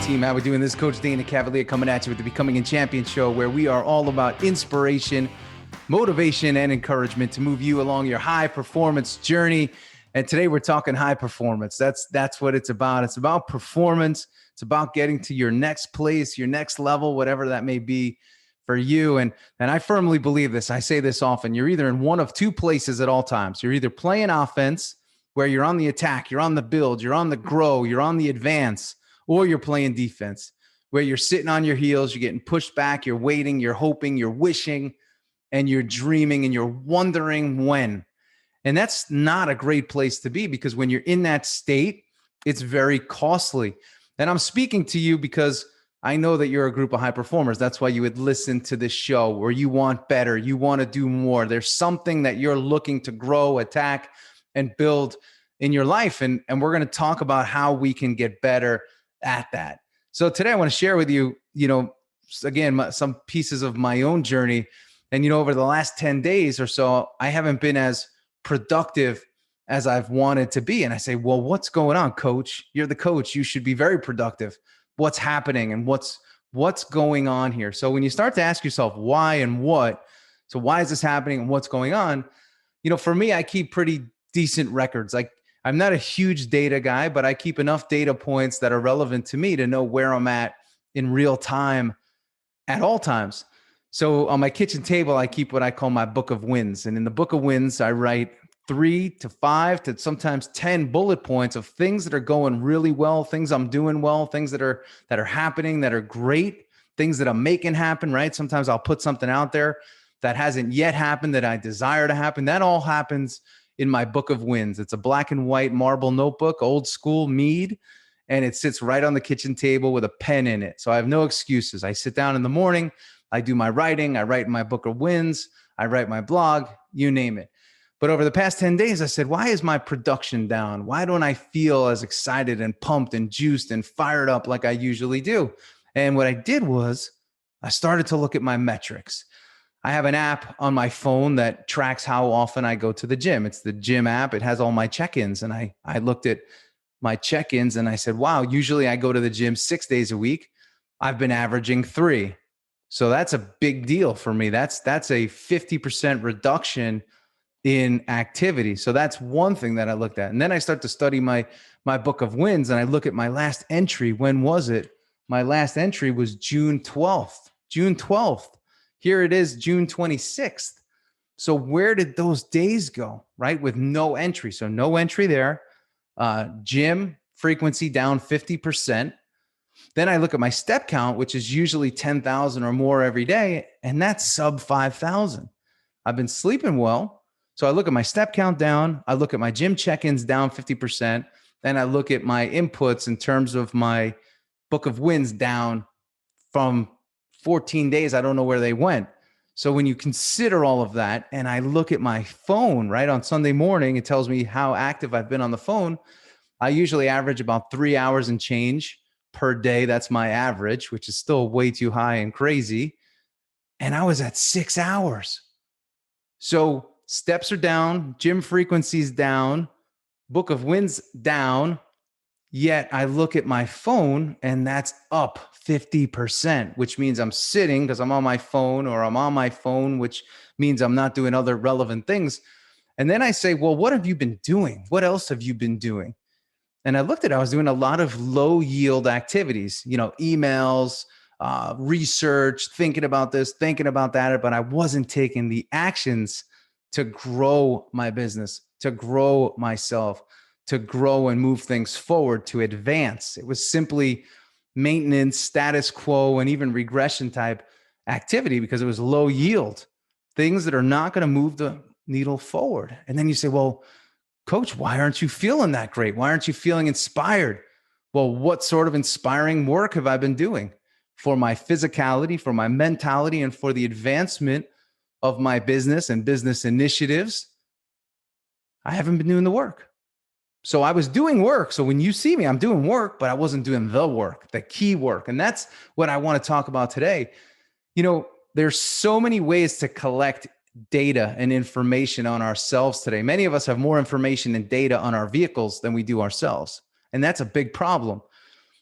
team? How we doing? This is Coach Dana Cavalea coming at you with the Becoming a Champion show, where we are all about inspiration, motivation, and encouragement to move you along your high performance journey. And today we're talking high performance. That's what it's about. It's about performance. It's about getting to your next place, your next level, whatever that may be for you. And I firmly believe this. I say this often. You're either in one of two places at all times. You're either playing offense, where you're on the attack, you're on the build, you're on the grow, you're on the advance, or you're playing defense, where you're sitting on your heels, you're getting pushed back, you're waiting, you're hoping, you're wishing, and you're dreaming, and you're wondering when. And that's not a great place to be, because when you're in that state, it's very costly. And I'm speaking to you because I know that you're a group of high performers. That's why you would listen to this show, where you want better, you want to do more. There's something that you're looking to grow, attack, and build in your life. And we're going to talk about how we can get better at that. So today I want to share with you, again, some pieces of my own journey. And, over the last 10 days or so, I haven't been as productive as I've wanted to be. And I say, well, what's going on, coach? You're the coach. You should be very productive. What's happening and what's going on here? So when you start to ask yourself why and what, so why is this happening and what's going on? For me, I keep pretty decent records. I'm not a huge data guy, but I keep enough data points that are relevant to me to know where I'm at in real time at all times. So on my kitchen table, I keep what I call my book of wins. And in the book of wins, I write 3 to 5 to sometimes 10 bullet points of things that are going really well, things I'm doing well, things that are happening, that are great, things that I'm making happen, right? Sometimes I'll put something out there that hasn't yet happened that I desire to happen. That all happens in my book of wins. It's a black and white marble notebook, old school Mead, and it sits right on the kitchen table with a pen in it. So I have no excuses. I sit down in the morning, I do my writing, I write my book of wins, I write my blog, you name it. But over the past 10 days, I said, why is my production down? Why don't I feel as excited and pumped and juiced and fired up like I usually do? And what I did was I started to look at my metrics. I have an app on my phone that tracks how often I go to the gym. It's the gym app. It has all my check-ins. And I looked at my check-ins and I said, wow, usually I go to the gym 6 days a week. I've been averaging 3. So that's a big deal for me. That's a 50% reduction in activity. So that's one thing that I looked at. And then I start to study my book of wins, and I look at my last entry. When was it? My last entry was June 12th. June 12th. Here it is, June 26th. So where did those days go, right? With no entry. So no entry there. Gym frequency down 50%. Then I look at my step count, which is usually 10,000 or more every day, and that's sub 5,000. I've been sleeping well. So I look at my step count down. I look at my gym check-ins down 50%. Then I look at my inputs in terms of my book of wins down from 14 days. I don't know where they went. So when you consider all of that, and I look at my phone, right, on Sunday morning, it tells me how active I've been on the phone. I usually average about 3 hours and change per day. That's my average, which is still way too high and crazy. And I was at 6 hours. So steps are down, gym frequencies down, book of wins down. Yet I look at my phone and that's up 50%, which means I'm sitting because I'm on my phone, or I'm on my phone, which means I'm not doing other relevant things. And then I say, well, what have you been doing? What else have you been doing? And I looked at it. I was doing a lot of low yield activities, emails, research, thinking about this, thinking about that, but I wasn't taking the actions to grow my business, to grow myself, to grow and move things forward, to advance. It was simply maintenance, status quo, and even regression type activity, because it was low yield, things that are not going to move the needle forward. And then you say, well, coach, why aren't you feeling that great? Why aren't you feeling inspired? Well, what sort of inspiring work have I been doing for my physicality, for my mentality, and for the advancement of my business and business initiatives? I haven't been doing the work. So I was doing work. So when you see me, I'm doing work, but I wasn't doing the work, the key work. And that's what I want to talk about today. There's so many ways to collect data and information on ourselves today. Many of us have more information and data on our vehicles than we do ourselves. And that's a big problem.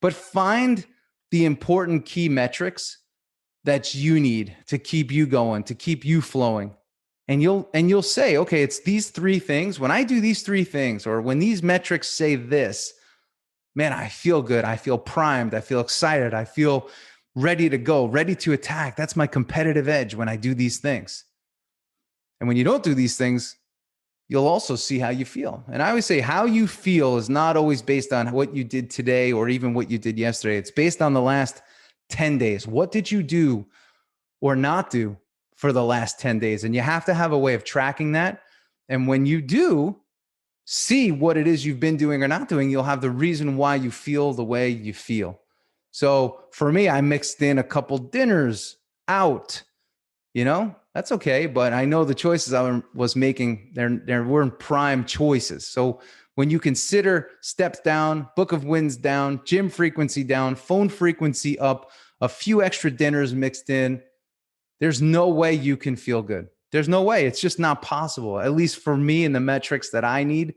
But find the important key metrics that you need to keep you going, to keep you flowing. And you'll say, okay, it's these three things. When I do these three things, or when these metrics say this, man, I feel good. I feel primed. I feel excited. I feel ready to go, ready to attack. That's my competitive edge when I do these things. And when you don't do these things, you'll also see how you feel. And I always say how you feel is not always based on what you did today or even what you did yesterday. It's based on the last 10 days. What did you do or not do for the last 10 days? And you have to have a way of tracking that. And when you do see what it is you've been doing or not doing, you'll have the reason why you feel the way you feel. So for me, I mixed in a couple dinners out, that's okay. But I know the choices I was making, there weren't prime choices. So when you consider steps down, book of wins down, gym frequency down, phone frequency up, a few extra dinners mixed in, there's no way you can feel good. There's no way. It's just not possible, at least for me and the metrics that I need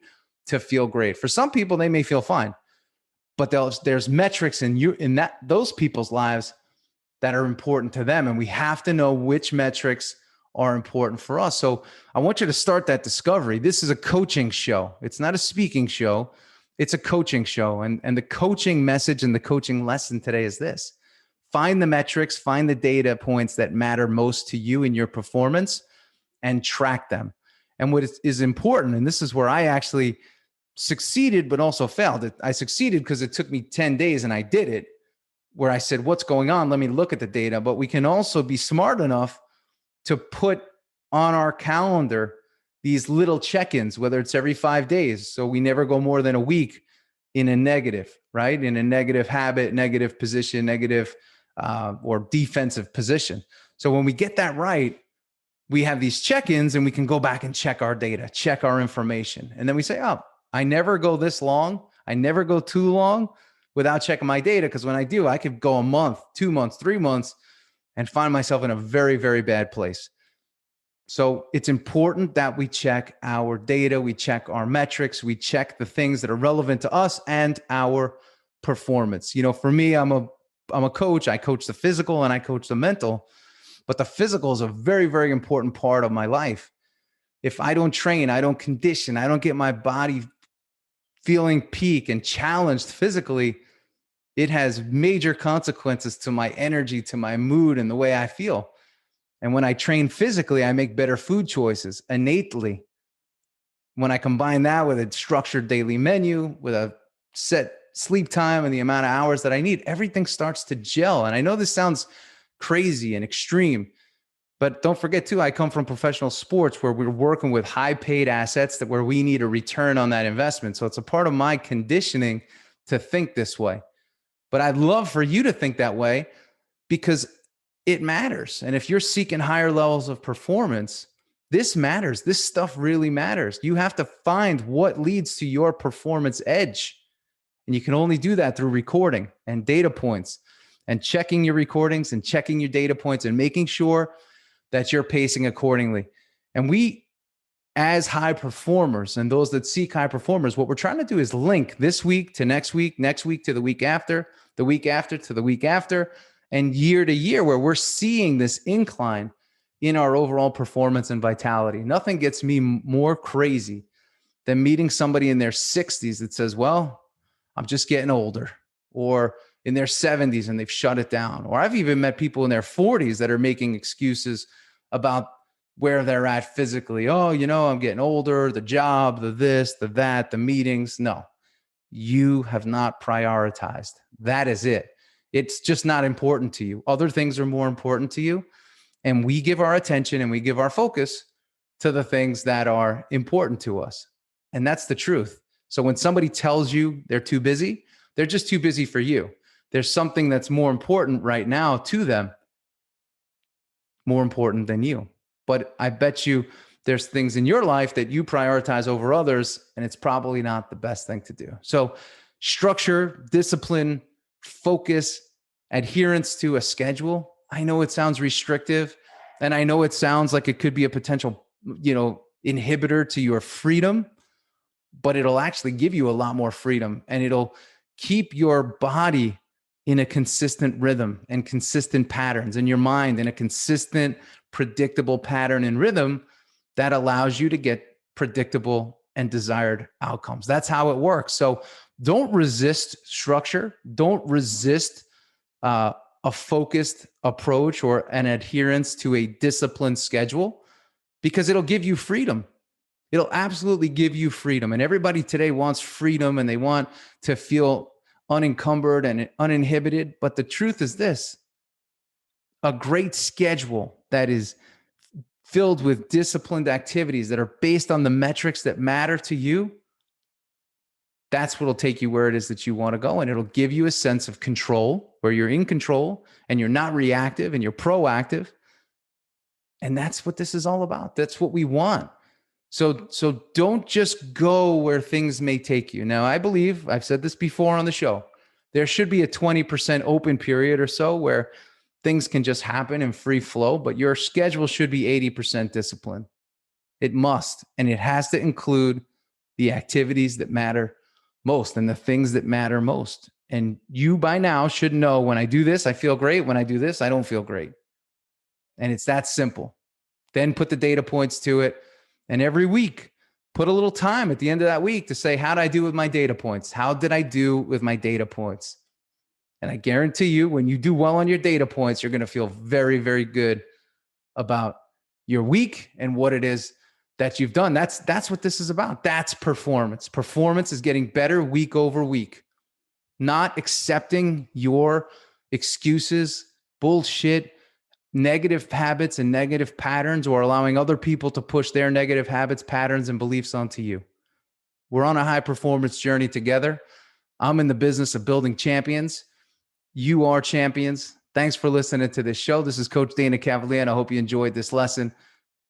to feel great. For some people, they may feel fine, but there's metrics in those people's lives that are important to them. And we have to know which metrics are important for us. So I want you to start that discovery. This is a coaching show. It's not a speaking show. It's a coaching show. And the coaching message and the coaching lesson today is this: find the metrics, find the data points that matter most to you in your performance and track them. And what is important, and this is where I actually succeeded, but also failed. I succeeded because it took me 10 days and I did it, where I said, what's going on? Let me look at the data. But we can also be smart enough to put on our calendar these little check-ins, whether it's every 5 days. So we never go more than a week in a negative, right? In a negative habit, negative position, negative or defensive position. So when we get that right, we have these check-ins and we can go back and check our data, check our information. And then we say, oh, I never go this long. I never go too long without checking my data. Because when I do, I could go a month, 2 months, 3 months and find myself in a very, very bad place. So it's important that we check our data, we check our metrics, we check the things that are relevant to us and our performance. For me, I'm a coach. I coach the physical and I coach the mental, but the physical is a very, very important part of my life. If I don't train, I don't condition, I don't get my body feeling peak and challenged physically, it has major consequences to my energy, to my mood, and the way I feel. And when I train physically, I make better food choices innately. When I combine that with a structured daily menu, with a set sleep time and the amount of hours that I need, everything starts to gel. And I know this sounds crazy and extreme, but don't forget too, I come from professional sports where we're working with high paid assets where we need a return on that investment. So it's a part of my conditioning to think this way. But I'd love for you to think that way because it matters. And if you're seeking higher levels of performance, this matters. This stuff really matters. You have to find what leads to your performance edge. And you can only do that through recording and data points and checking your recordings and checking your data points and making sure that you're pacing accordingly. And we, as high performers and those that seek high performers, what we're trying to do is link this week to next week to the week after to the week after, and year to year, where we're seeing this incline in our overall performance and vitality. Nothing gets me more crazy than meeting somebody in their 60s that says, well, I'm just getting older, or in their 70s and they've shut it down. Or I've even met people in their 40s that are making excuses about where they're at physically. Oh, I'm getting older, the job, the this, the that, the meetings. No, you have not prioritized. That is it. It's just not important to you. Other things are more important to you. And we give our attention and we give our focus to the things that are important to us. And that's the truth. So when somebody tells you they're too busy, they're just too busy for you. There's something that's more important right now to them, more important than you. But I bet you there's things in your life that you prioritize over others, and it's probably not the best thing to do. So structure, discipline, focus, adherence to a schedule. I know it sounds restrictive, and I know it sounds like it could be a potential, inhibitor to your freedom, but it'll actually give you a lot more freedom, and it'll keep your body in a consistent rhythm and consistent patterns in your mind, in a consistent, predictable pattern and rhythm that allows you to get predictable and desired outcomes. That's how it works. So don't resist structure. Don't resist a focused approach or an adherence to a disciplined schedule, because it'll give you freedom. It'll absolutely give you freedom. And everybody today wants freedom and they want to feel unencumbered and uninhibited. But the truth is this: a great schedule that is filled with disciplined activities that are based on the metrics that matter to you, that's what'll take you where it is that you want to go. And it'll give you a sense of control, where you're in control and you're not reactive and you're proactive. And that's what this is all about. That's what we want. So don't just go where things may take you. Now, I believe, I've said this before on the show, there should be a 20% open period or so where things can just happen in free flow, but your schedule should be 80% discipline. It must, and it has to include the activities that matter most and the things that matter most. And you by now should know, when I do this, I feel great. When I do this, I don't feel great. And it's that simple. Then put the data points to it. And every week, put a little time at the end of that week to say, how did I do with my data points? How did I do with my data points? And I guarantee you, when you do well on your data points, you're going to feel very, very good about your week and what it is that you've done. That's what this is about. That's performance. Performance is getting better week over week, not accepting your excuses, bullshit, negative habits and negative patterns, or allowing other people to push their negative habits, patterns, and beliefs onto you. We're on a high performance journey together. I'm in the business of building champions. You are champions. Thanks for listening to this show. This is Coach Dana Cavalea, and I hope you enjoyed this lesson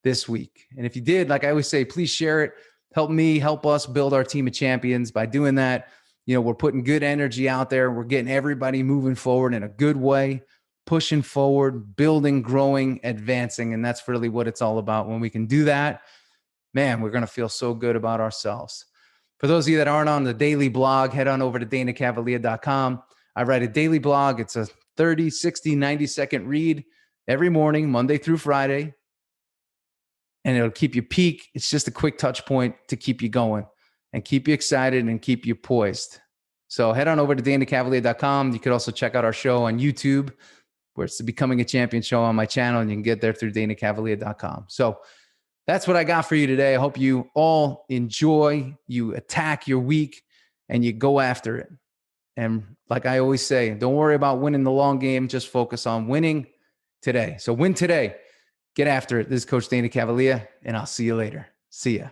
this week. And if you did, like I always say, please share it. Help me, help us build our team of champions. By doing that, we're putting good energy out there. We're getting everybody moving forward in a good way, pushing forward, building, growing, advancing. And that's really what it's all about. When we can do that, man, we're going to feel so good about ourselves. For those of you that aren't on the daily blog, head on over to danacavalea.com. I write a daily blog. It's a 30, 60, 90-second read every morning, Monday through Friday. And it'll keep you peak. It's just a quick touch point to keep you going and keep you excited and keep you poised. So head on over to danacavalea.com. You could also check out our show on YouTube, where it's the Becoming a Champion show on my channel, and you can get there through danacavalea.com. So that's what I got for you today. I hope you all enjoy, you attack your week, and you go after it. And like I always say, don't worry about winning the long game. Just focus on winning today. So win today. Get after it. This is Coach Dana Cavalea, and I'll see you later. See ya.